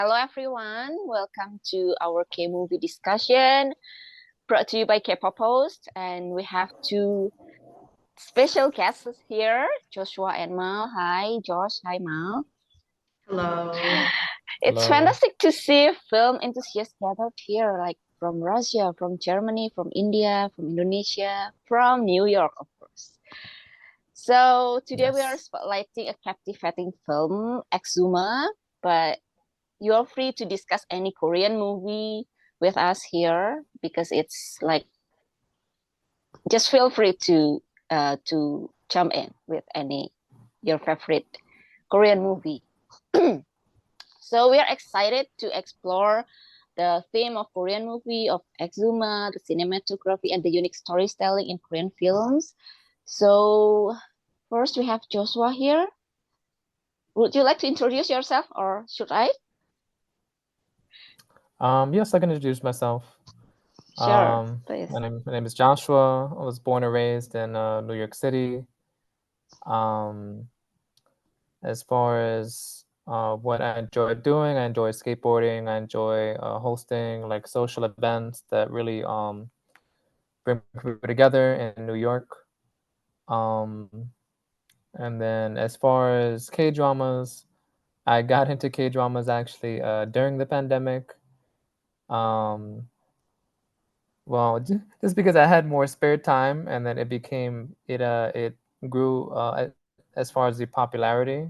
Hello everyone, welcome to our K-movie discussion brought to you by Kpoppost, and we have two special guests here, Joshua and Mal. Hi Josh, hi Mal. Hello. It's fantastic to see film enthusiasts gathered here, like from Russia, from Germany, from India, from Indonesia, from New York, of course. So today we are spotlighting a captivating film, EXHUMA, but you are free to discuss any Korean movie with us here because it's like just feel free to jump in with any your favorite Korean movie. So we are excited to explore the theme of Korean movie, of EXHUMA, the cinematography, and the unique storytelling in Korean films. So first we have Joshua here. Would you like to introduce yourself, or should I? Yes, I can introduce myself. Sure, please. My name is Joshua. I was born and raised in New York City. As far as what I enjoy doing, I enjoy skateboarding. I enjoy hosting like social events that really bring people together in New York. And then as far as K-dramas, I got into K-dramas actually during the pandemic. Well, just because I had more spare time, and then it grew as far as the popularity.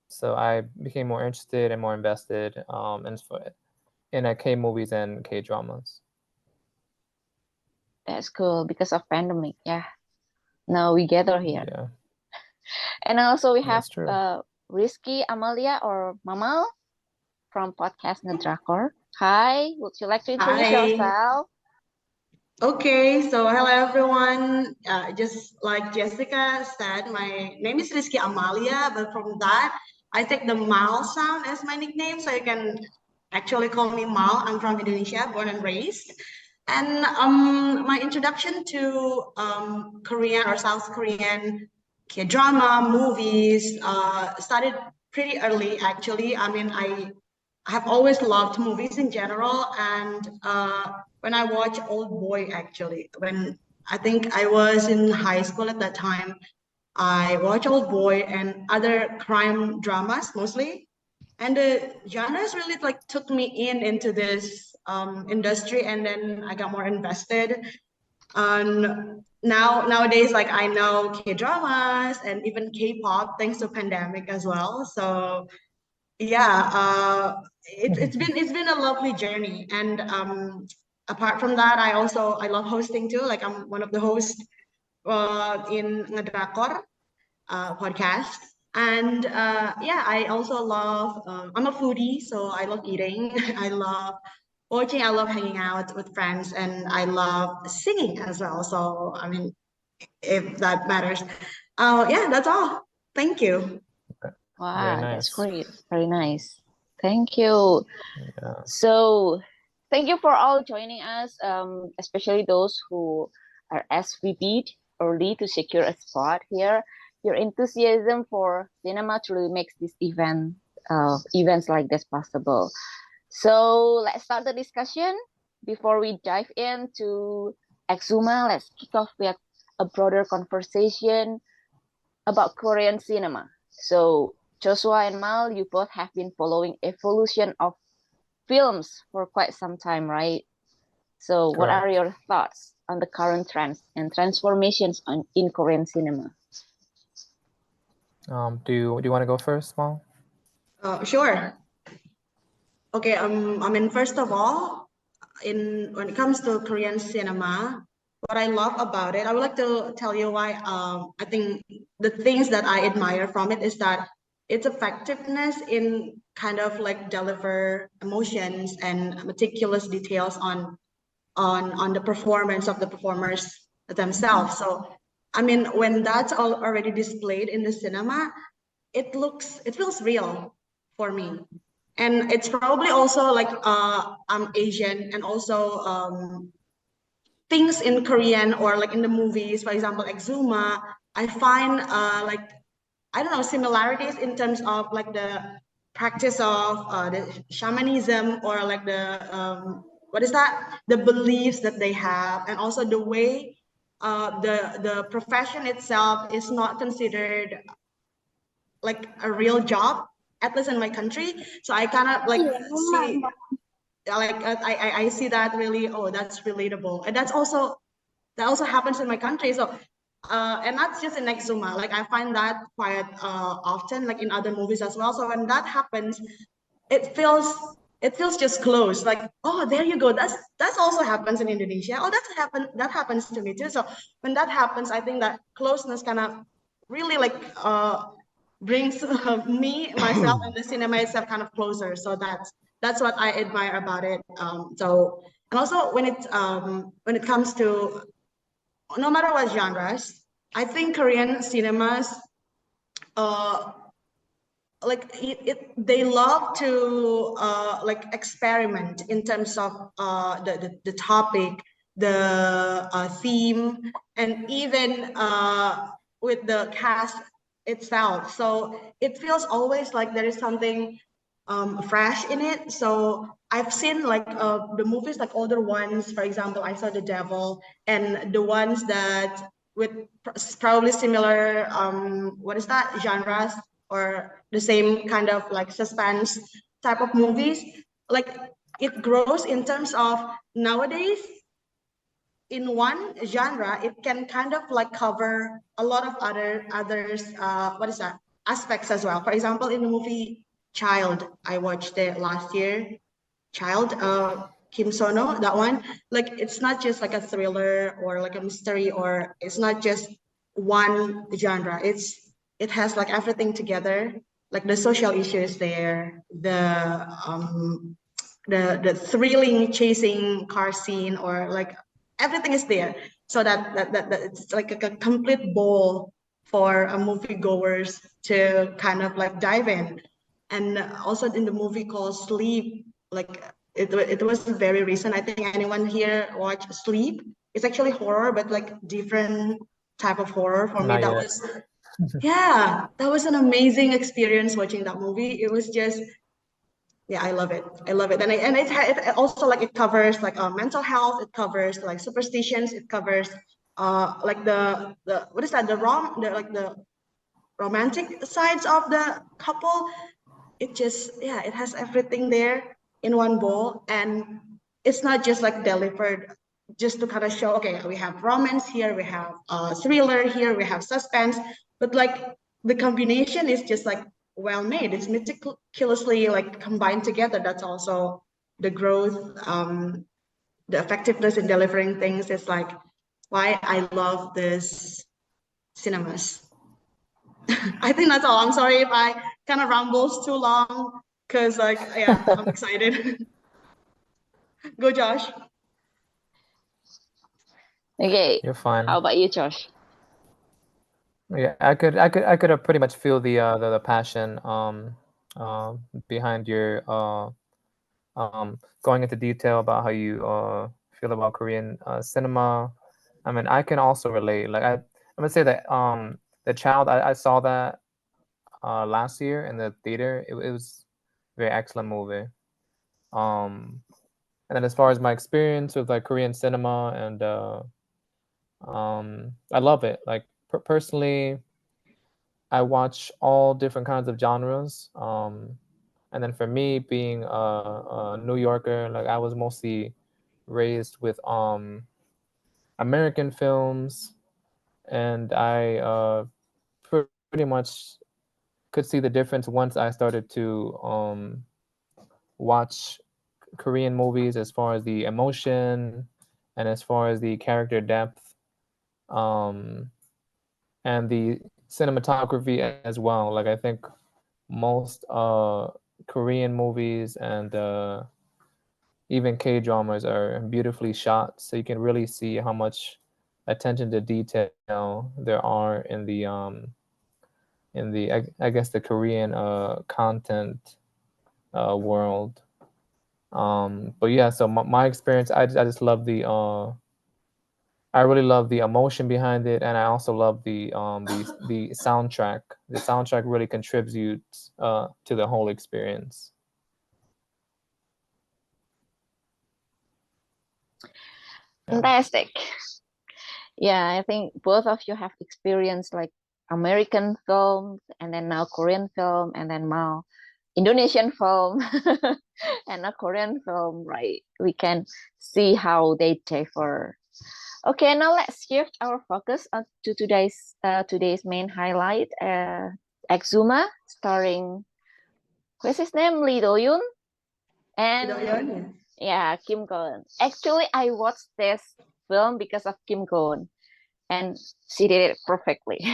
So I became more interested and more invested in K movies and K dramas. That's cool because of pandemic. Yeah. Now we gather here. Yeah. And also we have That's true. Rizky Amalia or Mamal from podcast ngedrakor. Hi, would you like to introduce Hi. yourself? Okay, so hello everyone. Just like Jessica said, my name is Rizky Amalia, but from that, I take the Mal sound as my nickname, so you can actually call me Mal. I'm from Indonesia, born and raised. And my introduction to Korean or South Korean K-drama movies started pretty early, actually. I mean, I have always loved movies in general, and when I watch Old Boy, actually, when I think I was in high school at that time, I watched Old Boy and other crime dramas mostly, and the genres really like took me into this industry, and then I got more invested. And nowadays, like I know K dramas and even K-pop thanks to pandemic as well. So yeah, it's been a lovely journey, and apart from that, I love hosting too. Like I'm one of the hosts in ngedrakor podcast, and yeah, I also love. I'm a foodie, so I love eating. I love watching. I love hanging out with friends, and I love singing as well. So I mean, if that matters, yeah, that's all. Thank you. Wow, Very that's nice. great. Very nice. Thank you. Yeah. So thank you for all joining us, especially those who are SVP'd early to secure a spot here. Your enthusiasm for cinema truly makes this events like this possible. So let's start the discussion. Before we dive into EXHUMA, let's kick off with a broader conversation about Korean cinema. So Joshua and Mal, you both have been following evolution of films for quite some time, right? So what are your thoughts on the current trends and transformations in Korean cinema? Do you want to go first, Mal? Sure. Okay, I mean, first of all, when it comes to Korean cinema, what I love about it, I would like to tell you why I think the things that I admire from it is that its effectiveness in kind of like deliver emotions and meticulous details on the performance of the performers themselves. So I mean, when that's all already displayed in the cinema, it feels real for me. And it's probably also like I'm Asian, and also things in Korean or like in the movies, for example, EXHUMA, I find like I don't know, similarities in terms of like the practice of the shamanism, or like the what is that? The beliefs that they have, and also the way the profession itself is not considered like a real job, at least in my country. So I kind of like see, like I see that really, oh, that's relatable, and that also happens in my country. So and not just in EXHUMA, like I find that quite often, like in other movies as well. So when that happens, it feels just close, like, oh, there you go, that's also happens in Indonesia, oh, that happens to me too. So when that happens, I think that closeness kind of really like brings me, myself, and the cinema itself kind of closer. So that's what I admire about it. So, and also when it comes to, no matter what genres, I think Korean cinemas like they love to like experiment in terms of the topic, the theme, and even with the cast itself. So it feels always like there is something fresh in it. So I've seen like the movies, like older ones, for example, I saw The Devil, and the ones that with probably similar what is that, genres, or the same kind of like suspense type of movies, like it grows in terms of nowadays in one genre it can kind of like cover a lot of others what is that, aspects as well. For example, in the movie Child, I watched it last year, Child, Kim Sono, that one, like it's not just like a thriller or like a mystery, or it's not just one genre. It has like everything together, like the social issues there, the thrilling chasing car scene, or like everything is there. So that it's like a complete bowl for moviegoers to kind of like dive in. And also in the movie called Sleep, like it was very recent. I think anyone here watch Sleep? It's actually horror, but like different type of horror. For me, Not that yet. was, yeah, that was an amazing experience watching that movie. It was just, yeah, I love it. I love it. And it also like it covers like mental health. It covers like superstitions. It covers like the what is that, the romantic sides of the couple. It just, yeah, it has everything there in one bowl, and it's not just like delivered just to kind of show, okay, we have romance here, we have thriller here, we have suspense, but like the combination is just like well made. It's meticulously like combined together. That's also the growth, the effectiveness in delivering things is like why I love this cinemas. I think that's all. I'm sorry if I kind of rambles too long, because like, yeah, I'm excited. Go, Josh. Okay. You're fine. How about you, Josh? Yeah, I could pretty much feel the passion behind your going into detail about how you feel about Korean cinema. I mean, I can also relate. Like I'm gonna say that The Child, I saw that last year in the theater. It was a very excellent movie. Um, and then as far as my experience with like Korean cinema, and I love it. Like personally, I watch all different kinds of genres. And then for me, being a New Yorker, like I was mostly raised with American films, and I pretty much could see the difference once I started to watch Korean movies, as far as the emotion and as far as the character depth, um, and the cinematography as well. Like I think most Korean movies and even K dramas are beautifully shot, so you can really see how much attention to detail there are in the I guess the Korean content world. But yeah, so my experience, I just love I really love the emotion behind it, and I also love the soundtrack. The soundtrack really contributes to the whole experience. Fantastic. Yeah, I think both of you have experienced like American films and then now Korean film and then now Indonesian film and a Korean film, right? We can see how they differ. Okay, now let's shift our focus to today's main highlight, EXHUMA, starring, what's his name, Lee Do-yoon and yeah, Kim Go-eun. Actually, I watched this film because of Kim Go-eun, and she did it perfectly.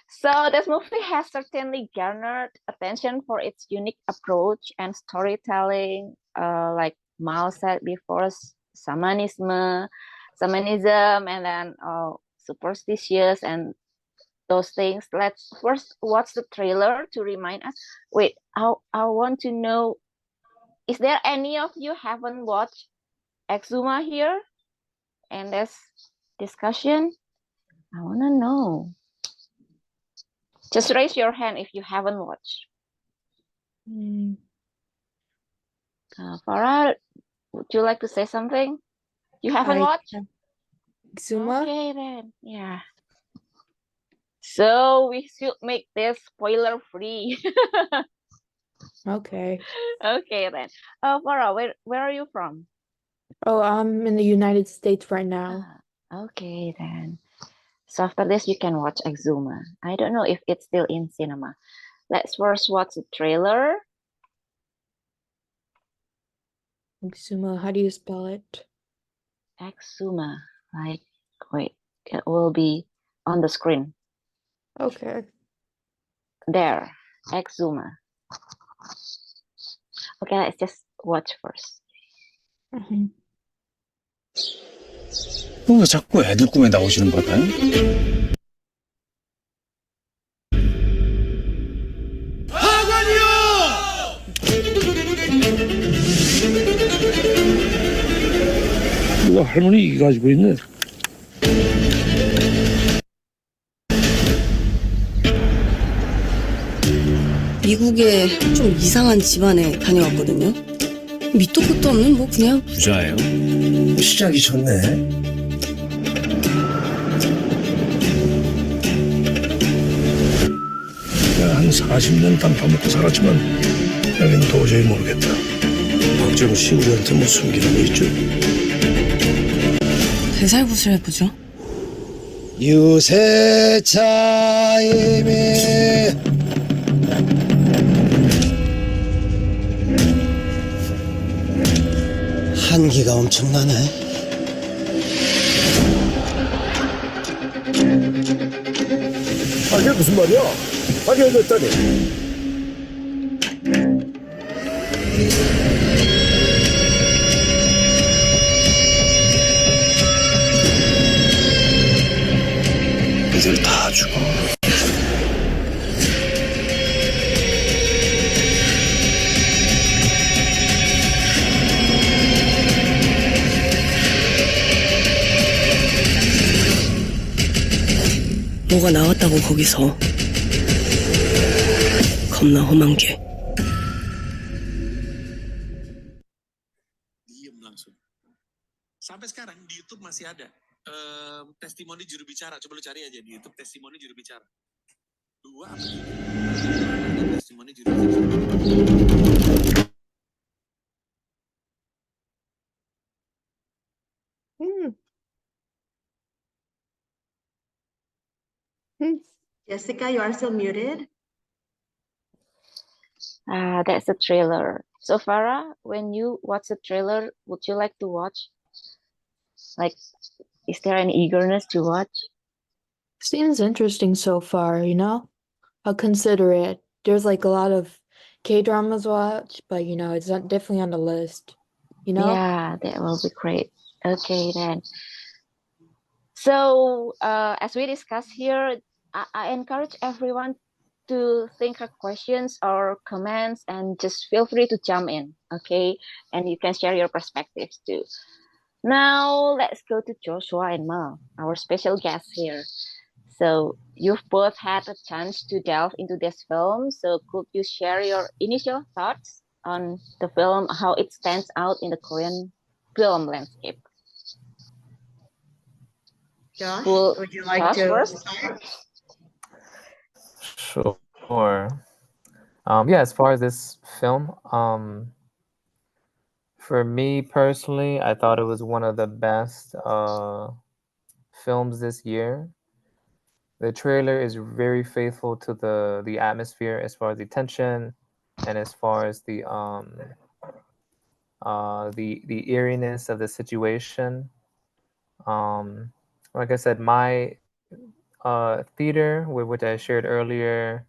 So this movie has certainly garnered attention for its unique approach and storytelling, like Mao said before, shamanism, and then superstitious and those things. Let's first watch the trailer to remind us. Wait, I want to know, is there any of you haven't watched EXHUMA here in this discussion? I want to know. Just raise your hand if you haven't watched. Farah, would you like to say something? You haven't watched? EXHUMA? Okay then, yeah. So we should make this spoiler free. Okay. Okay then. Farah, where are you from? Oh, I'm in the United States right now. Okay then. So after this, you can watch EXHUMA. I don't know if it's still in cinema. Let's first watch the trailer. EXHUMA, how do you spell it? EXHUMA, like, wait, it will be on the screen. Okay. There, EXHUMA. Okay, let's just watch first. 왜 자꾸 애들 꿈에 나오시는 거 같아요? 학원이요! 누가 할머니 이거 가지고 있네. 미국에 좀 이상한 집안에 다녀왔거든요. 밑도 끝도 없는 뭐 그냥 부자예요. 시작이 좋네. 한 40년 땀 먹고 살았지만 여기는 도저히 모르겠다. 박재로 씨 우리한테 뭐 숨기는 거 있죠? 대살구슬 해보죠. 유세차임이 한기가 엄청나네. 이게 무슨 말이야? 파괴됐다니. 이들 다 죽어. 뭐가 나왔다고 거기서. 겁나 험한 게. Diem langsung. Sampai sekarang di YouTube masih ada testimoni juru bicara. Coba lu cari aja di YouTube testimoni juru bicara. 2 apa 3? Ada testimoni juru bicara. Jessica, you are still muted. That's the trailer. So Farah, when you watch the trailer, would you like to watch? Like, is there any eagerness to watch? Seems interesting so far, you know? I'll consider it. There's like a lot of K-dramas to watch, but you know, it's definitely on the list. You know? Yeah, that will be great. Okay then. So as we discussed here, I encourage everyone to think of questions or comments and just feel free to jump in, okay? And you can share your perspectives too. Now let's go to Joshua and Mel, our special guests here. So you've both had a chance to delve into this film. So could you share your initial thoughts on the film, how it stands out in the Korean film landscape? Josh, Cool. would you like Josh to first? start? Sure. Yeah, as far as this film, for me personally, I thought it was one of the best films this year. The trailer is very faithful to the atmosphere as far as the tension and as far as the eeriness of the situation. Like I said, my theater, which I shared earlier,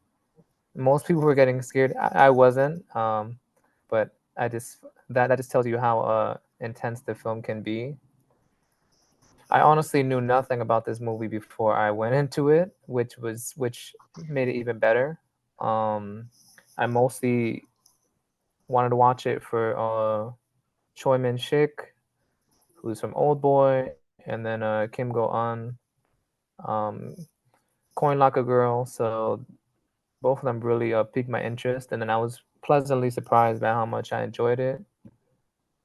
most people were getting scared. I wasn't, but that just tells you how intense the film can be. I honestly knew nothing about this movie before I went into it, which made it even better. I mostly wanted to watch it for Choi Min-sik, who's from Old Boy, and then Kim Go-eun, Coin Locker Girl. So both of them really piqued my interest, and then I was pleasantly surprised by how much I enjoyed it.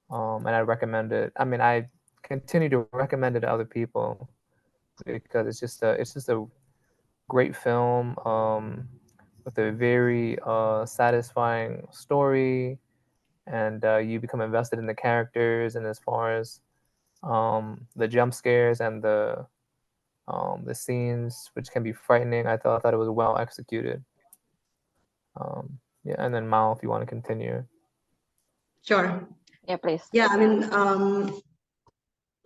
And I recommend it. I mean, I continue to recommend it to other people because it's just a great film with a very satisfying story, and you become invested in the characters. And as far as the jump scares and the scenes, which can be frightening, I thought it was well executed. Yeah, and then Mao, if you want to continue. Sure. Yeah, please. Yeah, I mean,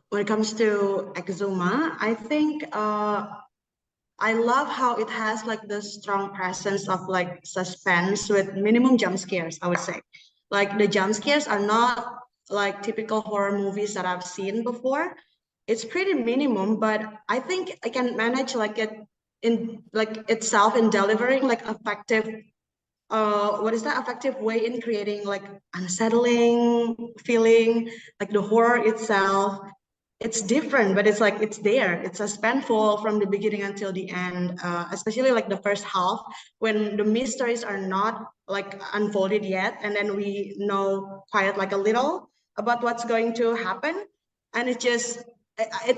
when it comes to EXHUMA, I think I love how it has like the strong presence of like suspense with minimum jump scares, I would say. Like the jump scares are not like typical horror movies that I've seen before. It's pretty minimum, but I think I can manage like it in like itself in delivering like effective effective way in creating like unsettling feeling, like the horror itself. It's different, but it's like it's there. It's suspenseful from the beginning until the end, especially like the first half when the mysteries are not like unfolded yet, and then we know quite like a little about what's going to happen, and it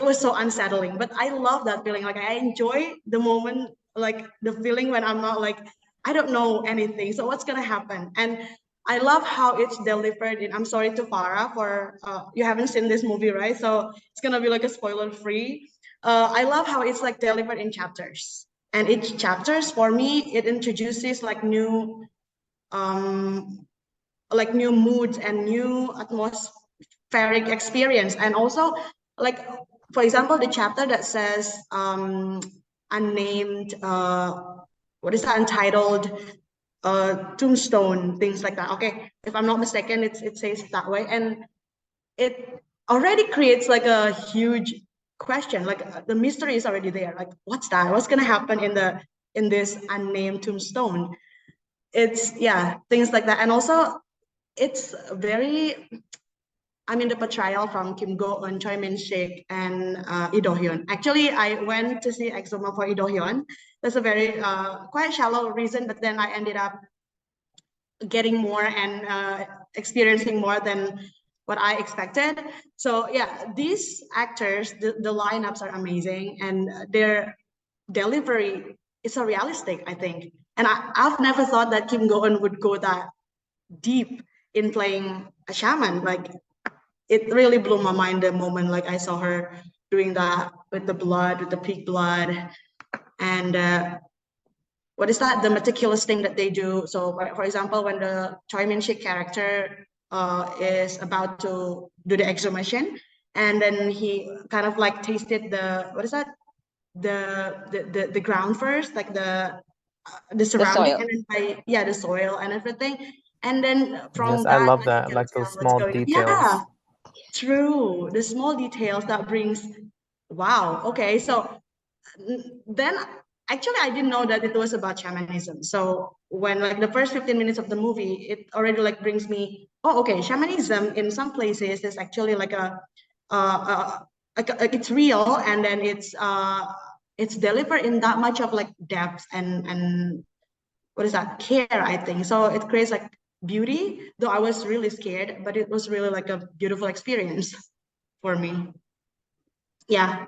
was so unsettling. But I love that feeling. Like I enjoy the moment, like the feeling when I'm not like I don't know anything. So what's gonna happen? And I love how it's delivered. I'm sorry to Farah for you haven't seen this movie, right? So it's gonna be like a spoiler free. I love how it's like delivered in chapters, and each chapters for me it introduces like new moods and new atmospheric experience, and also like for example the chapter that says unnamed untitled tombstone, things like that. Okay, if I'm not mistaken, it says that way, and it already creates like a huge question. Like the mystery is already there. Like what's that? What's gonna happen in this unnamed tombstone? It's things like that, and also it's very. I mean, the portrayal from Kim Go-eun, Choi Min-sik, and Lee Do-hyun. Actually, I went to see EXHUMA for Lee Do-hyun. That's a very quite shallow reason, but then I ended up getting more and experiencing more than what I expected. So yeah, these actors, the lineups are amazing, and their delivery is so realistic, I think. And I've never thought that Kim Go-eun would go that deep in playing a shaman. Like it really blew my mind the moment like I saw her doing that with the pig blood, and the meticulous thing that they do. So for example, when the Choi Min-sik character is about to do the exhumation, and then he kind of like tasted the ground first, like the surrounding, soil. and then the soil and everything, and then from Yes, I that love like, you that, can like tell those what's small going on. details. True, the small details that brings wow. Okay, so then actually I didn't know that it was about shamanism. So when like the first 15 minutes of the movie, it already like brings me, oh okay, shamanism in some places is actually like a it's real, and then it's delivered in that much of like depth and what is that, care, I think. So it creates like beauty, though I was really scared, but it was really like a beautiful experience for me. Yeah.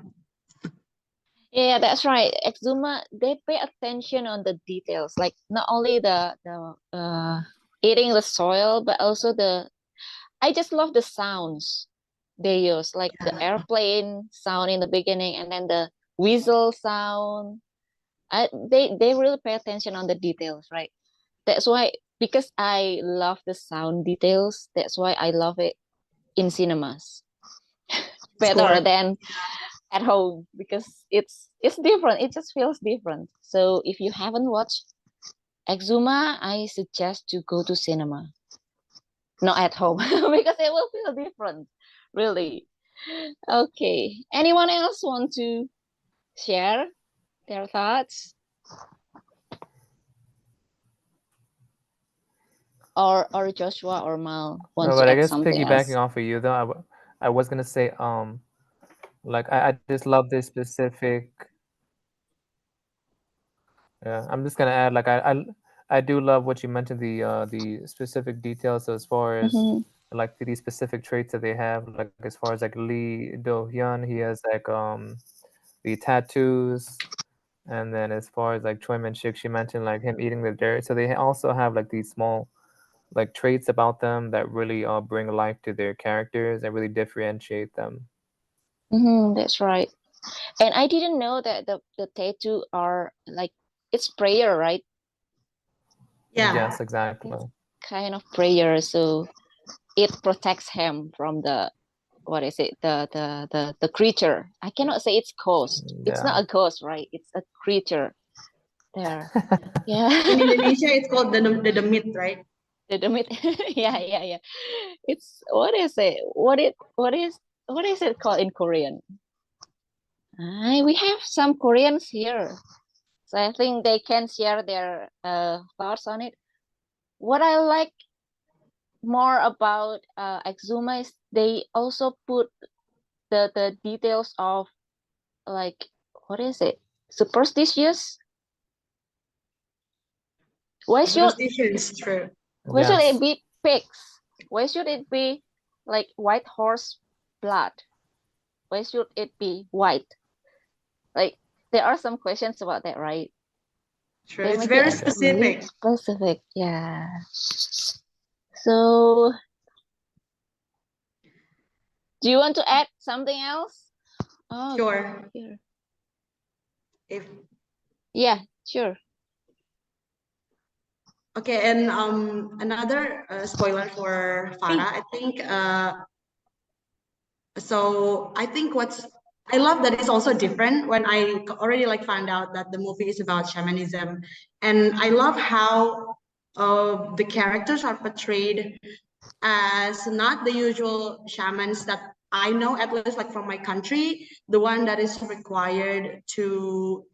Yeah, that's right. EXHUMA, they pay attention on the details, like not only the eating the soil, but also I just love the sounds they use, like the airplane sound in the beginning and then the whistle sound. They really pay attention on the details, right? That's why, because I love the sound details, that's why I love it in cinemas better Sure. than at home, because it's different. It just feels different. So if you haven't watched EXHUMA, I suggest to go to cinema, not at home, because it will feel different, really. Okay. Anyone else want to share their thoughts? Or Joshua or Mal No, wants but to I add guess something piggybacking else? off of you though, I was gonna say like I just love this specific. Yeah, I'm just gonna add like I do love what you mentioned, the specific details as far as Mhm. like these specific traits that they have, like as far as like Lee Do-hyun, he has like the tattoos, and then as far as like Choi Min-sik, she mentioned like him eating the dirt. So they also have like these small like traits about them that really bring life to their characters and really differentiate them. That's right. And I didn't know that the tattoo are like, it's prayer, right? Yeah. Yes, exactly. It's kind of prayer, so it protects him from the, what is it, the creature. I cannot say it's ghost. It's Yeah. not a ghost, right? It's a creature there. Yeah. In Indonesia, it's called the myth, right? The myth. Yeah. It's, what is it? What is it called in Korean? We have some Koreans here, so I think they can share their thoughts on it. What I like more about EXHUMA is they also put the details of, like, what is it? Superstitious? Why should Superstitions, true. it Yes. be pigs? Why should it be like white horse blood? Why should it be white? Like, there are some questions about that, right? True. They It's make very it really specific. specific. Yeah. So, do you want to add something else? Oh, Sure. here. If Yeah, sure. okay, and another spoiler for Farah, I think. So I think I love that it's also different when I already like found out that the movie is about shamanism, and I love how the characters are portrayed as not the usual shamans that I know, at least like from my country, the one that is required to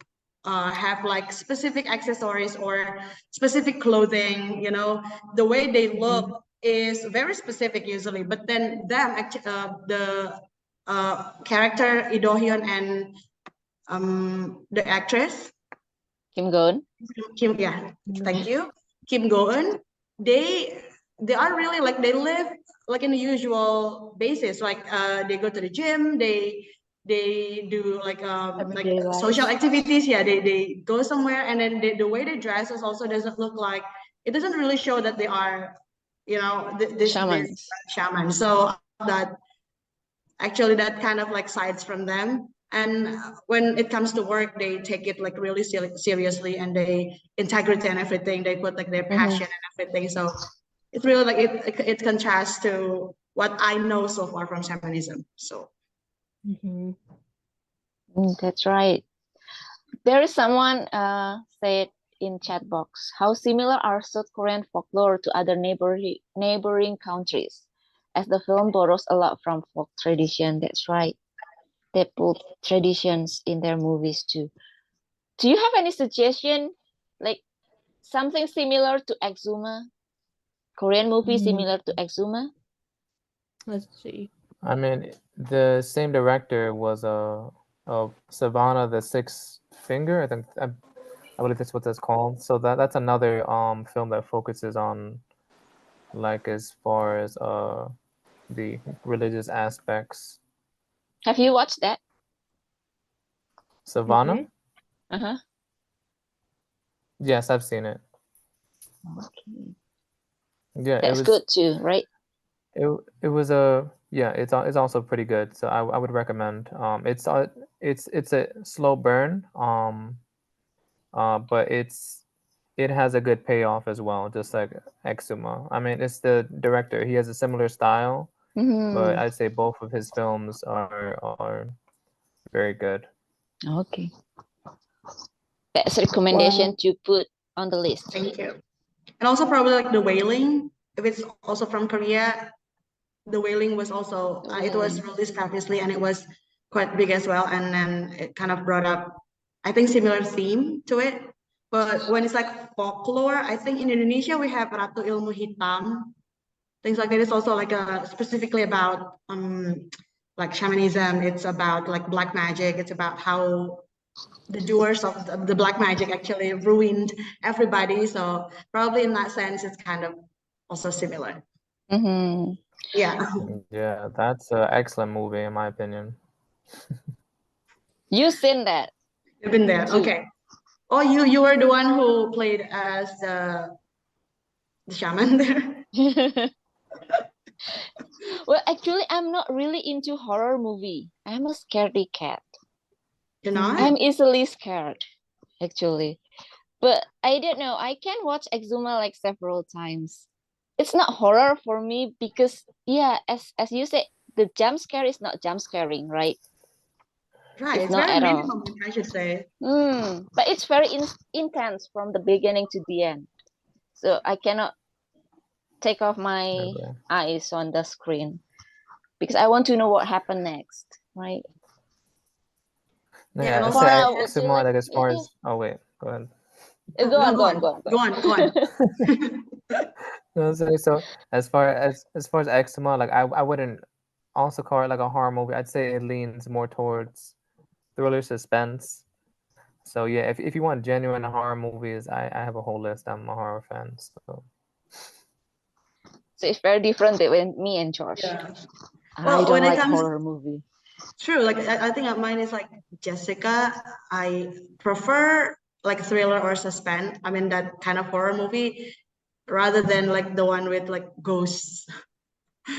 have like specific accessories or specific clothing, the way they look is very specific usually, but then the character Lee Do-hyun and the actress Kim Gon. Kim, yeah, thank you. Kim Go-eun, they are really like, they live like in the usual basis. Like they go to the gym, they do like Everyday life. social activities. Yeah, they go somewhere, and then the way they dress is also doesn't look like, it doesn't really show that they are, this Shamans. shaman. So that actually that kind of like sides from them, and when it comes to work they take it like really seriously, and they integrity and everything, they put like their passion and everything. So it's really like it contrasts to what I know so far from shamanism. So That's right. There is someone said in chat box, how similar are South Korean folklore to other neighboring countries, as the film borrows a lot from folk tradition. That's right. They put traditions in their movies too. Do you have any suggestion, like something similar to EXHUMA? Korean movie similar to EXHUMA? Let's see. I mean, the same director was Savannah the Sixth Finger. I believe that's what that's called. So that's another film that focuses on, like, as far as the religious aspects. Have you watched that? Savannah? Uh-huh. Yes, I've seen it. Okay. Yeah, That's good too, right? It was it's also pretty good. So I would recommend. It's a slow burn. But it has a good payoff as well, just like EXHUMA. I mean, it's the director. He has a similar style, but I'd say both of his films are very good. Okay. That's a recommendation to put on the list. Thank you. And also probably like The Wailing, if it's also from Korea. The Wailing was also, it was released previously and it was quite big as well. And then it kind of brought up, I think, similar theme to it. But when it's like folklore, I think in Indonesia we have Ratu Ilmu Hitam. Things like that. It's also like specifically about like shamanism. It's about like black magic. It's about how the doers of the black magic actually ruined everybody. So probably in that sense, it's kind of also similar. Yeah. Yeah, that's an excellent movie in my opinion. You've seen that? You've been there. too. Okay. Oh, you were the one who played as the shaman there. Well, actually, I'm not really into horror movie. I'm a scaredy cat. You're not? I'm easily scared, actually. But I don't know. I can watch EXHUMA like several times. It's not horror for me because, yeah, as you said, the jump scare is not jump scaring, right? Right. It's not very at all. minimum, I should say. But it's very intense from the beginning to the end. So I cannot take off my eyes on the screen because I want to know what happened next, right? Yeah, also I would say you more like- like as far yeah, as oh wait, go ahead. Go on. No, so as far as EXHUMA, like I wouldn't also call it like a horror movie. I'd say it leans more towards thriller suspense. So yeah, if you want genuine horror movies, I have a whole list. I'm a horror fan, so it's very different between me and Josh. Yeah. I Well, don't when it like comes- horror movie. True. Like I think mine is like Jessica. I prefer like thriller or suspense. I mean that kind of horror movie rather than like the one with like ghosts.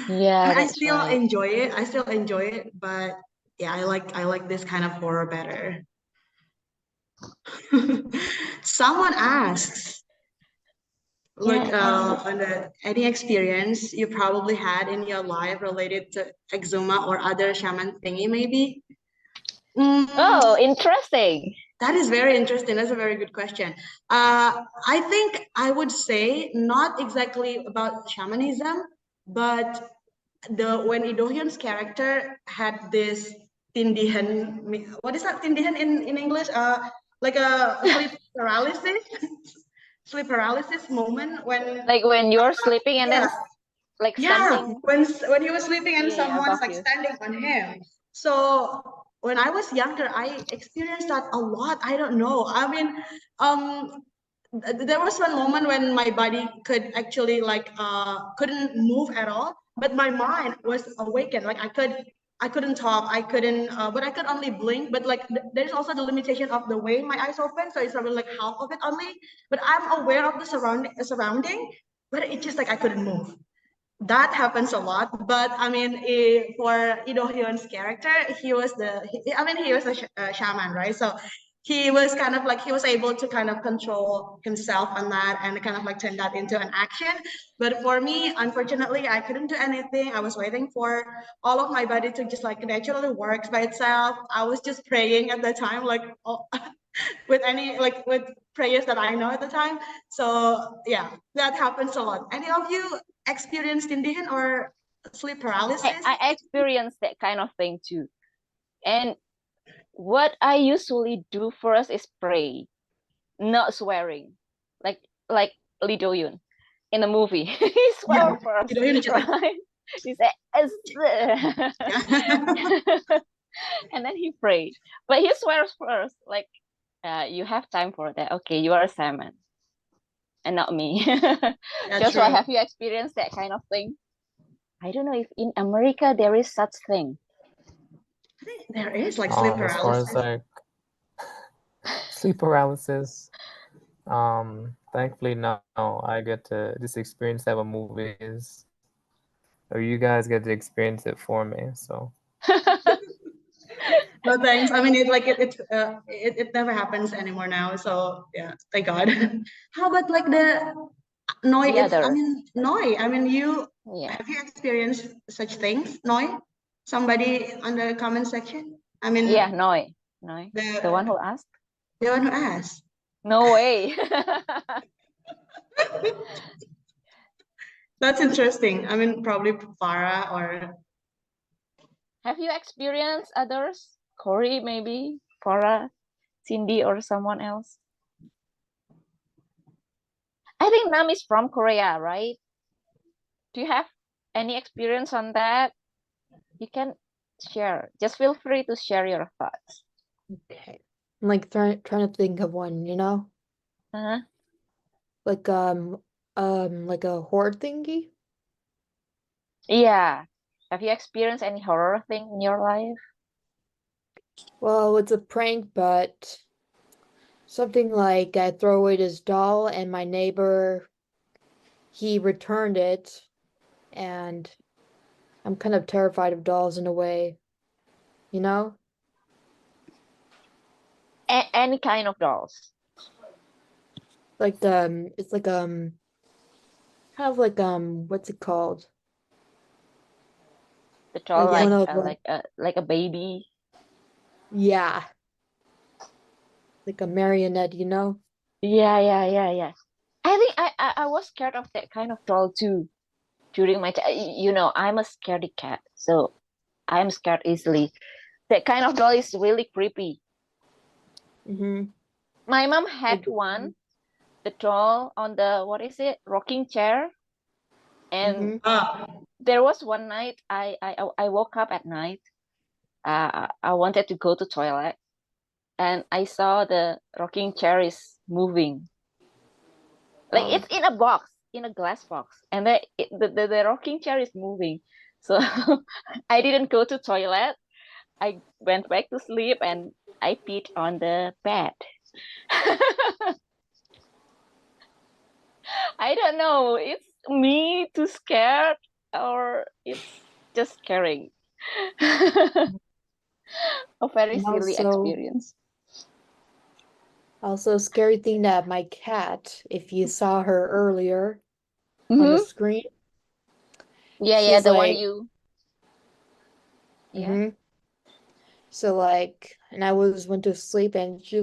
Yeah, I that's still right. enjoy it. I still enjoy it, but yeah, I like this kind of horror better. Someone asks, like, on any experience you probably had in your life related to EXHUMA or other shaman thingy, maybe? Oh, interesting. That is very interesting. That's a very good question. I think I would say not exactly about shamanism, but when Idohyun's character had this tindihan, what is that tindihan in English? Like a sleep paralysis, sleep paralysis moment when Like when you're sleeping and then like yeah, something. when he was sleeping and Yeah, someone's above like you. standing on him. So when I was younger, I experienced that a lot. I don't know. I mean, there was one moment when my body could actually like couldn't move at all, but my mind was awakened. Like I couldn't talk, I couldn't, but I could only blink. But like there's also the limitation of the way my eyes open, so it's probably like half of it only. But I'm aware of the surrounding, but it's just like I couldn't move. That happens a lot, but I mean, for Ido Hyun's character, he was a shaman, right? So he was kind of like, he was able to kind of control himself on that and kind of like turn that into an action. But for me, unfortunately, I couldn't do anything. I was waiting for all of my body to just like naturally work by itself. I was just praying at the time, like with prayers that I know at the time. So yeah, that happens a lot. Any of you experienced tindihan or sleep paralysis? I experienced that kind of thing too. And what I usually do first is pray, not swearing. Like Lee Do-yoon in the movie. He swore first, Lee Do-yoon is just like, right? He said, and then he prayed. But he swears first, like, you have time for that. Okay, you are a salmon, and not me. Yeah, Joshua, true. have you experienced that kind of thing? I don't know if in America there is such thing. There is like sleep As far as paralysis. like sleep paralysis, thankfully no, I get to just experience that with movies, or you guys get to experience it for me. So No thanks. I mean, it never happens anymore now. So yeah, thank God. How about like the Noi? The other. Noi. I mean, Yeah. have you experienced such things, Noi? Somebody on the comment section. I mean, Yeah, Noi. The one who asked. The one who asked. No way. That's interesting. I mean, probably Farah or. Have you experienced others? Corey, maybe? Farah, Cindy, or someone else? I think Nam is from Korea, right? Do you have any experience on that? You can share. Just feel free to share your thoughts. Okay. I'm like trying to think of one, you know? Uh-huh. Like like a horror thingy? Yeah. Have you experienced any horror thing in your life? Well, it's a prank, but something like I throw away this doll and my neighbor, he returned it, and I'm kind of terrified of dolls in a way, you know? Any kind of dolls? Like it's like kind of like what's it called? The doll Like one like of like a baby. yeah. Like a marionette, you know? Yeah. I think I was scared of that kind of doll too during my you know, I'm a scaredy cat, so I'm scared easily. That kind of doll is really creepy. Mm-hmm. My mom had Like, one, the doll on the rocking chair, and there was one night I woke up at night. I wanted to go to toilet, and I saw the rocking chair is moving. Like it's in a box, in a glass box, and the rocking chair is moving. So I didn't go to toilet. I went back to sleep and I peed on the bed. I don't know. It's me too scared or it's just scaring. A very and silly experience. also scary thing that my cat, if you saw her earlier on Mm-hmm. the screen, Yeah, she's the one like, you. Yeah. mm-hmm. So like, and I went to sleep, and she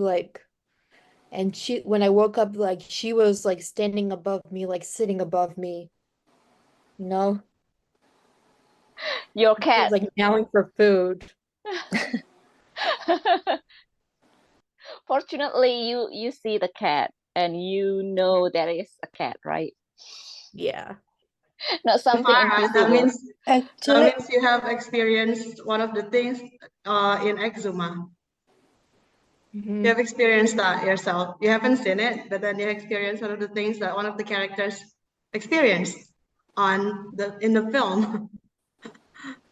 when I woke up, like she was like standing above me, like sitting above me, you know? Your She was cat. like meowing for food. Fortunately, you see the cat and you know that is a cat, right? Yeah. Not something Farah, invisible. that means you have experienced one of the things in EXHUMA. Mm-hmm. You have experienced that yourself. You haven't seen it, but then you experienced one of the things that one of the characters experienced in the film,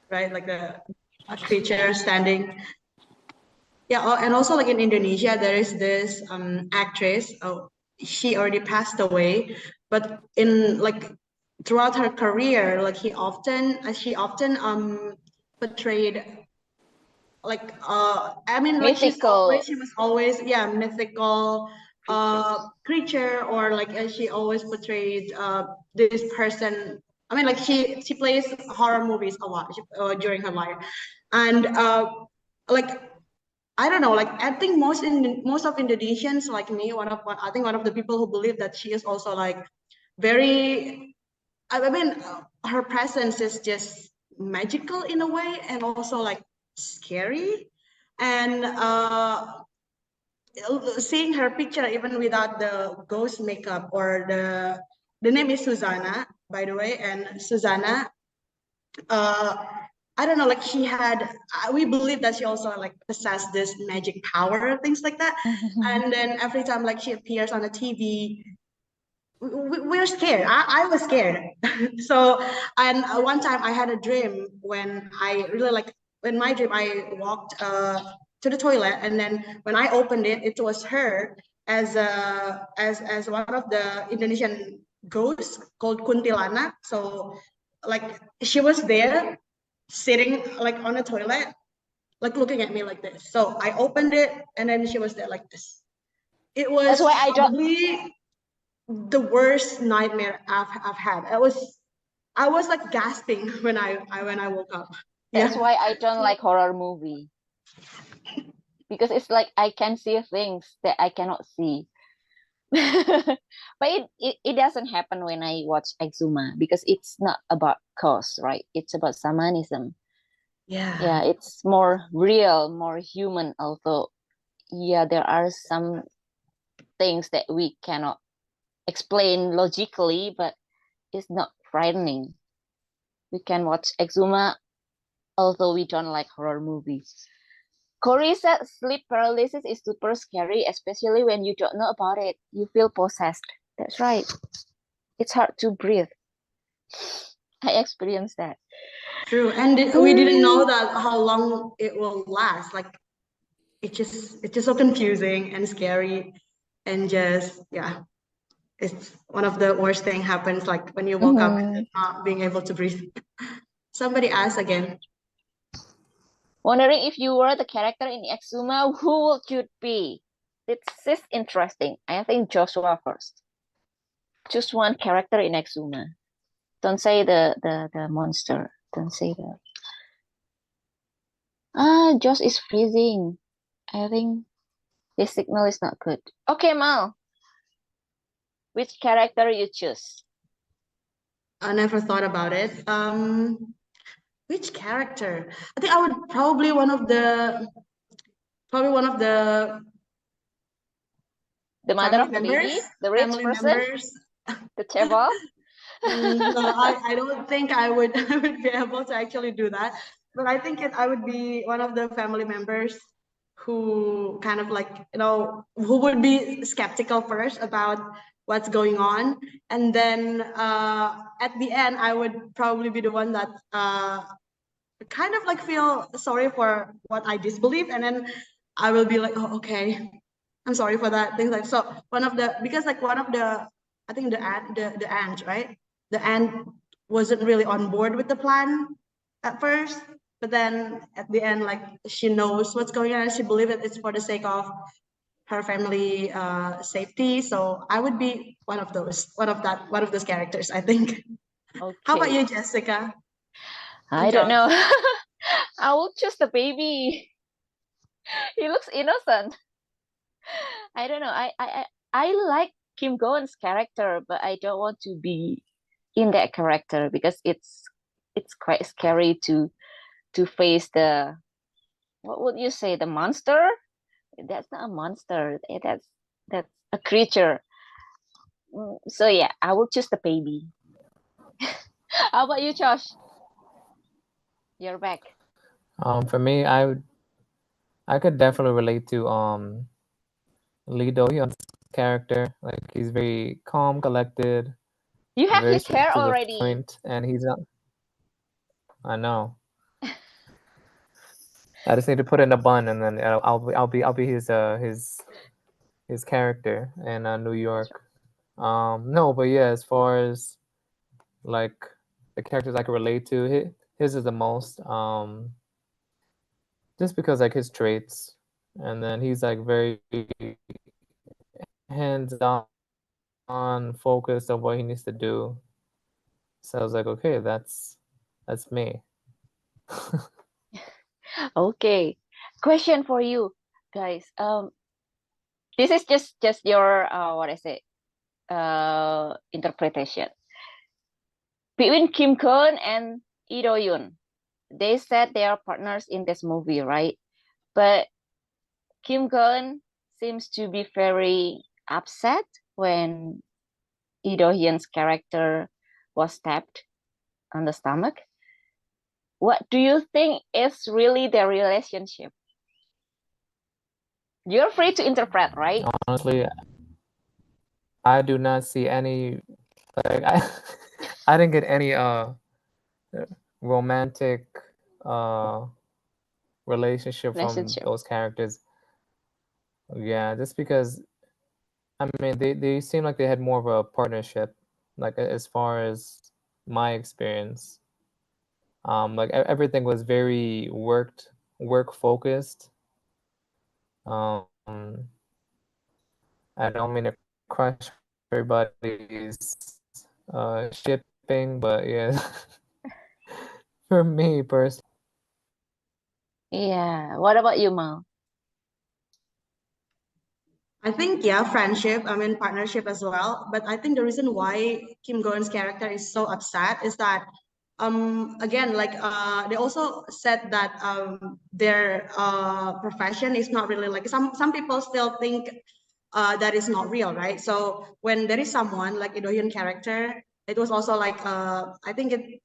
right? Like a creature standing. Yeah, and also like in Indonesia, there is this actress. Oh, she already passed away, but in like throughout her career, like she often portrayed like I mean like Mythical. she was always mythical creature, or like she always portrayed this person. I mean like she plays horror movies a lot during her life, and like I don't know, like I think most of Indonesians like me, I think one of the people who believe that she is also like very, I mean, her presence is just magical in a way, and also like scary. And seeing her picture even without the ghost makeup, or the name is Susanna, by the way, and Susanna, I don't know, like she had, we believe that she also like possessed this magic power, things like that. And then every time like she appears on the TV, we're scared. I was scared. So, and one time I had a dream when I really like, in my dream, I walked to the toilet, and then when I opened it, it was her as one of the Indonesian ghosts called Kuntilanak. So, like she was there sitting like on a toilet, like looking at me like this. So I opened it, and then she was there like this. It was That's why I don't. probably the worst nightmare I've had. I was like gasping when I woke up. That's Yeah. why I don't like horror movie, because it's like I can see things that I cannot see. But it doesn't happen when I watch EXHUMA, because it's not about ghosts, right? It's about shamanism. Yeah, it's more real, more human. Although, yeah, there are some things that we cannot explain logically, but it's not frightening. We can watch EXHUMA, although we don't like horror movies. Corey said sleep paralysis is super scary, especially when you don't know about it. You feel possessed. That's right. It's hard to breathe. I experienced that. True. And we didn't know that how long it will last. Like it's just so confusing and scary, and just yeah. It's one of the worst thing happens, like when you woke up and not being able to breathe. Somebody asked again. Wondering if you were the character in EXHUMA, who would you be? This is interesting. I think Joshua first. Choose one character in EXHUMA. Don't say the monster. Don't say that. Josh is freezing. I think his signal is not good. Okay, Mal. Which character you choose? I never thought about it. Which character? I think I would probably one of the mother family of the members. baby, the rich Family person, members. the chebab. No, I don't think I would I would be able to actually do that. But I think I would be one of the family members who kind of like, who would be skeptical first about what's going on. And then at the end, I would probably be the one that kind of like feel sorry for what I disbelieve. And then I will be like, oh, okay, I'm sorry for that. Things like, so because like one of the, I think the aunt, right? The aunt wasn't really on board with the plan at first, but then at the end, like she knows what's going on and she believes that it's for the sake of her family safety. So I would be one of those characters, I think. Okay. How about you, Jessica? I don't know. I will choose the baby. He looks innocent. I don't know. I like Kim Go-eun's character, but I don't want to be in that character because it's quite scary to face the, what would you say, the monster? That's not a monster. That's a creature. So yeah, I will choose the baby. How about you, Josh? You're back. For me, I could definitely relate to Lee Do-hyun's character. Like he's very calm, collected. You have very his hair straight to the already. point, and he's not. I know. I just need to put in a bun, and then I'll be his character in New York. No, but yeah, as far as like the characters I can relate to, his is the most. Just because like his traits, and then he's like very hands-on, focused on what he needs to do. So I was like, okay, that's me. Okay. Question for you guys. This is just your what I say, interpretation. Between Kim Go-eun and Lee Do-hyun, they said they are partners in this movie, right? But Kim Go-eun seems to be very upset when Lee Do-hyun's character was stabbed on the stomach. What do you think is really their relationship? You're free to interpret, right? Honestly, I do not see any, like, I didn't get any romantic relationship from those characters. Yeah, just because, I mean, they seem like they had more of a partnership, like as far as my experience. Like everything was very work focused. I don't mean to crush everybody's shipping, but yeah, for me personally. Yeah. What about you, Mal? I think, yeah, friendship, I mean, partnership as well. But I think the reason why Kim Go-eun's character is so upset is that, again, like, they also said that their profession is not really like, some people still think that is not real, right? So when there is someone like Lee Do-hyun character, it was also like, I think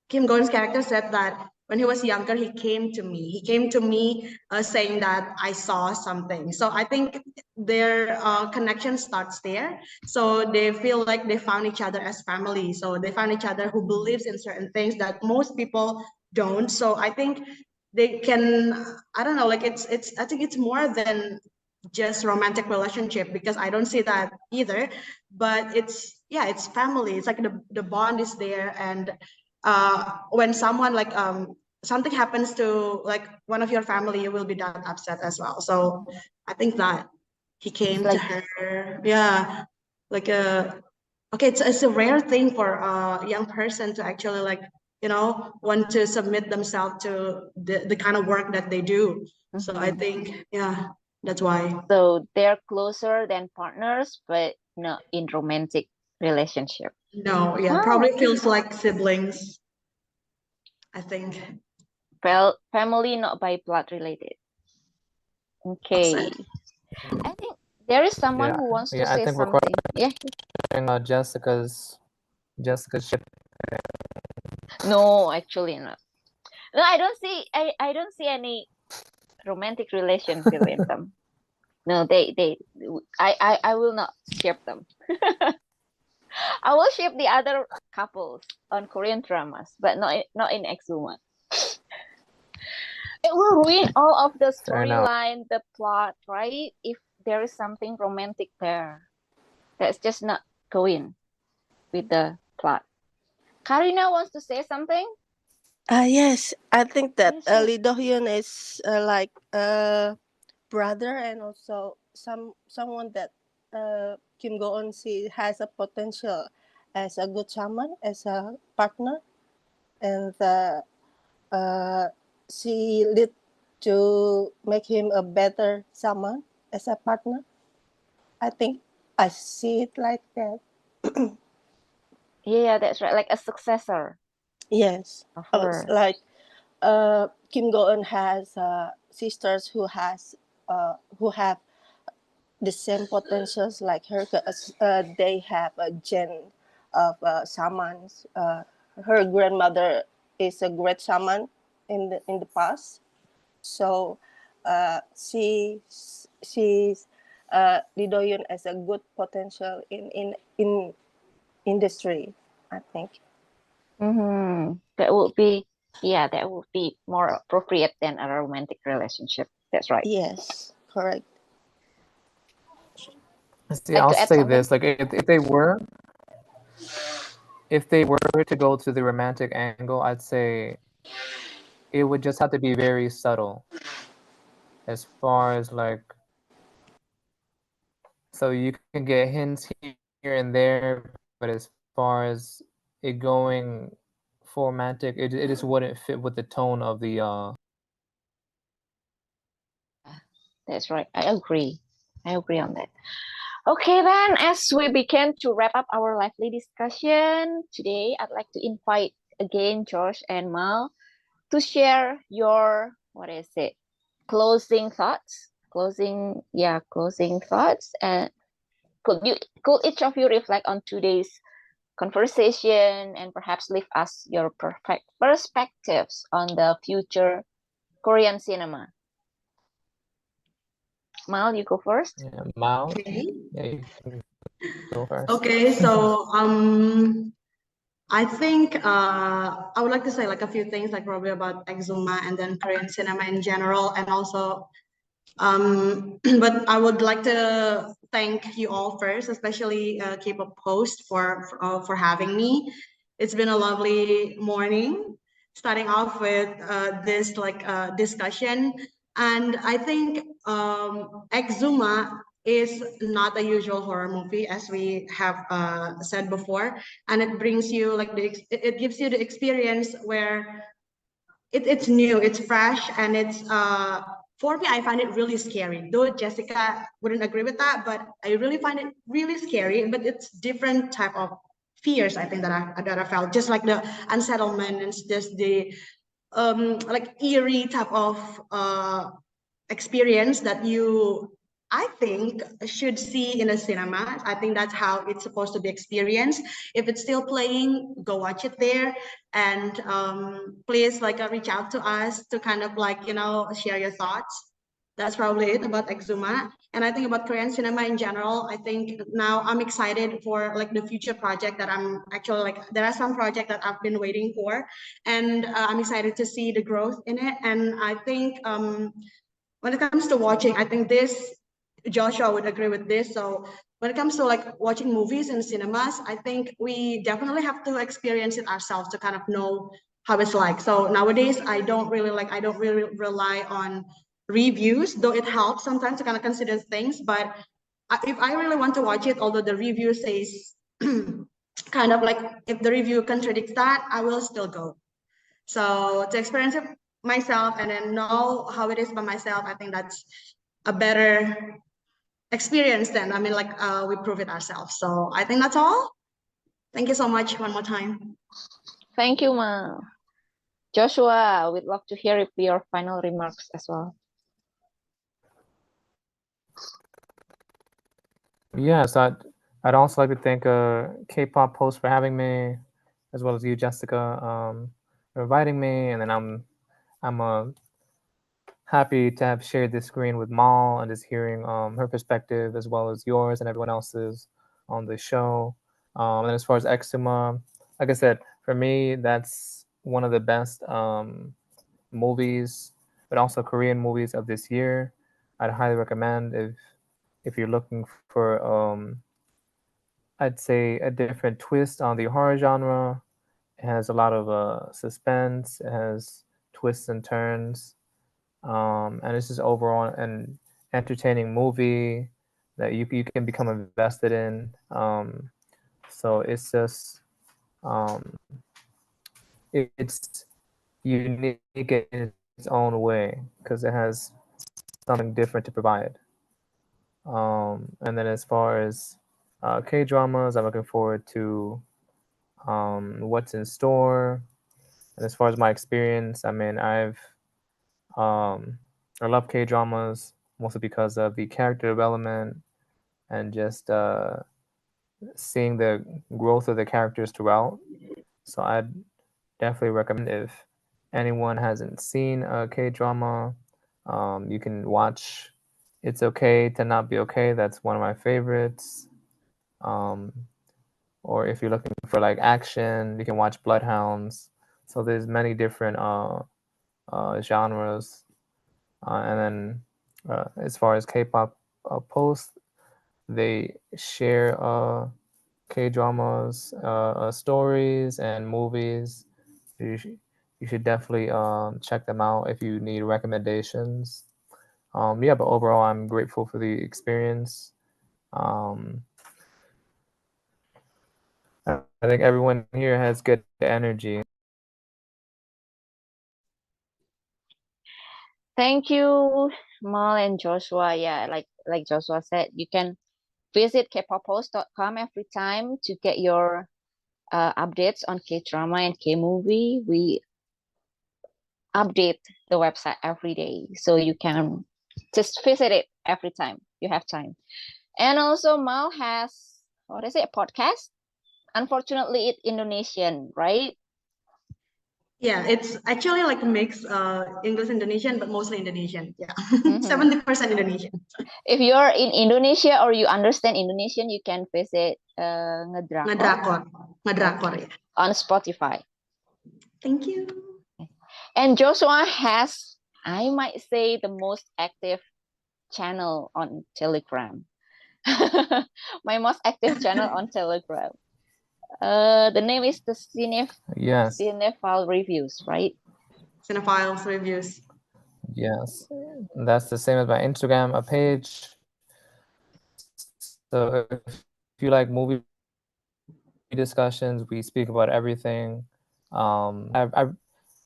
Kim Go-eun's character said that when he was younger, he came to me. He came to me saying that I saw something. So I think their connection starts there. So they feel like they found each other as family. So they found each other who believes in certain things that most people don't. So I think they can, I don't know, like I think it's more than just romantic relationship, because I don't see that either. But it's, yeah, it's family. It's like the bond is there. And when someone like something happens to like one of your family, you will be that upset as well. So I think that he came to her, yeah, like a, okay, it's a rare thing for a young person to actually, like, you know, want to submit themselves to the kind of work that they do. So I think, yeah, that's why. So they're closer than partners, but not in romantic relationship. No, yeah, probably feels like siblings, I think. Well, family not by blood related. Okay. I think there is someone who wants to say something. Yeah. Jessica's ship. No, actually not. No, I don't see. I don't see any romantic relationship in them. No, I will not ship them. I will ship the other couples on Korean dramas, but not in EXHUMA. It will ruin all of the storyline, the plot, right? If there is something romantic there, that's just not going with the plot. Karina wants to say something. Yes, I think that Yes, sure. Lee Do-hyun is like a brother, and also someone that Kim Go-eun see has a potential as a good shaman, as a partner, and she lead to make him a better shaman as a partner. I think I see it like that. Yeah, that's right. Like a successor. Yes, Of her. like Kim Go-eun has sisters who have the same potentials like her. They have a gen of shamans. Her grandmother is a great shaman in the past, so she sees Lee Do-hyun as a good potential in industry, I think. That would be, yeah, that would be more appropriate than a romantic relationship. That's right. Yes, correct. See, I'll say this: like, if they were to go to the romantic angle, I'd say it would just have to be very subtle, as far as like, so you can get hints here and there, but as far as it going full romantic, it just wouldn't fit with the tone of the. That's right. I agree on that. Okay, then, as we begin to wrap up our lively discussion today, I'd like to invite again Josh and Mal to share your, what is it, closing thoughts. Closing thoughts. And could each of you reflect on today's conversation and perhaps leave us your perfect perspectives on the future Korean cinema. Mal, you go first. Yeah, Mao. Okay. Yeah, you can go first. Okay, so I think I would like to say like a few things, like probably about EXHUMA and then Korean cinema in general, and also but I would like to thank you all first, especially Kpoppost for having me. It's been a lovely morning, starting off with this discussion, and I think EXHUMA is not a usual horror movie, as we have said before, and it brings you like it gives you the experience where it's new, it's fresh, and it's for me, I find it really scary. Though Jessica wouldn't agree with that, but I really find it really scary. But it's different type of fears, I think, that I felt, just like the unsettlement and just the like eerie type of experience that you, I think, should see in a cinema. I think that's how it's supposed to be experienced. If it's still playing, go watch it there, and please reach out to us to kind of share your thoughts. That's probably it about EXHUMA. And I think about Korean cinema in general, I think now I'm excited for like the future project that I'm actually there are some projects that I've been waiting for, and I'm excited to see the growth in it. And I think when it comes to watching, I think Joshua would agree with this. So when it comes to like watching movies in cinemas, I think we definitely have to experience it ourselves to kind of know how it's like. So nowadays, I don't really rely on reviews, though it helps sometimes to kind of consider things. But if I really want to watch it, although the review says kind of like, if the review contradicts that, I will still go. So to experience it myself and then know how it is by myself, I think that's a better experience than, we prove it ourselves. So I think that's all. Thank you so much one more time. Thank you, Ma. Joshua, we'd love to hear your final remarks as well. Yeah, so I'd also like to thank Kpoppost for having me, as well as you, Jessica, for inviting me. And then I'm happy to have shared this screen with Mal and just hearing her perspective as well as yours and everyone else's on the show. And as far as EXHUMA, like I said, for me, that's one of the best movies, but also Korean movies of this year. I'd highly recommend if you're looking for, I'd say, a different twist on the horror genre. It has a lot of suspense. It has twists and turns. And it's just overall an entertaining movie that you can become invested in. So it's just it's unique in its own way because it has something different to provide. And then as far as K-dramas, I'm looking forward to what's in store. And as far as my experience, I mean, I love K-dramas mostly because of the character development and just seeing the growth of the characters throughout. So I'd definitely recommend, if anyone hasn't seen a K-drama, you can watch It's Okay to Not Be Okay. That's one of my favorites. Or if you're looking for like action, you can watch Bloodhounds. So there's many different genres. And then as far as K-pop posts, they share K-dramas, stories, and movies. You should definitely check them out if you need recommendations. Yeah, but overall, I'm grateful for the experience. I think everyone here has good energy. Thank you, Mal and Joshua. Yeah, like Joshua said, you can visit kpoppost.com every time to get your updates on K-drama and K-movie. We update the website every day, so you can just visit it every time you have time. And also, Mal has, what is it, a podcast unfortunately it's Indonesian, right? Yeah, it's actually like a mix English Indonesian, but mostly Indonesian. Yeah, Mhm. 70% Indonesian. If you're in Indonesia or you understand Indonesian, you can visit Ngedrakor, yeah. on Spotify. Thank you. And Joshua has, I might say, the most active channel on Telegram. My most active channel on Telegram. The name is the Yes. Cinephilereviews, right? Cinephiles reviews. Yes. That's the same as my Instagram, a page. So if you like movie discussions, we speak about everything. I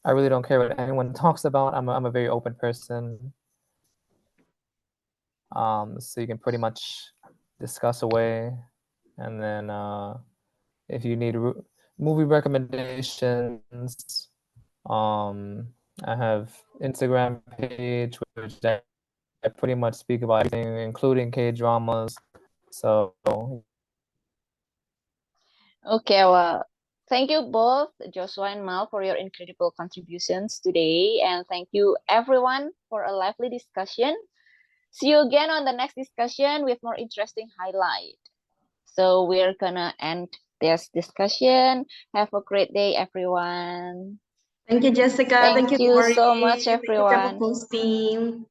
really don't care what anyone talks about. I'm a very open person. So you can pretty much discuss away. And then if you need movie recommendations, I have Instagram page which I pretty much speak about everything, including K-dramas. So Okay, well, thank you both, Joshua and Mal, for your incredible contributions today. And thank you, everyone, for a lively discussion. See you again on the next discussion with more interesting highlight. So we're gonna end this discussion. Have a great day, everyone. Thank you, Jessica. Thank Thank you, you Tori. so much, Thank you, everyone. Kpoppost team.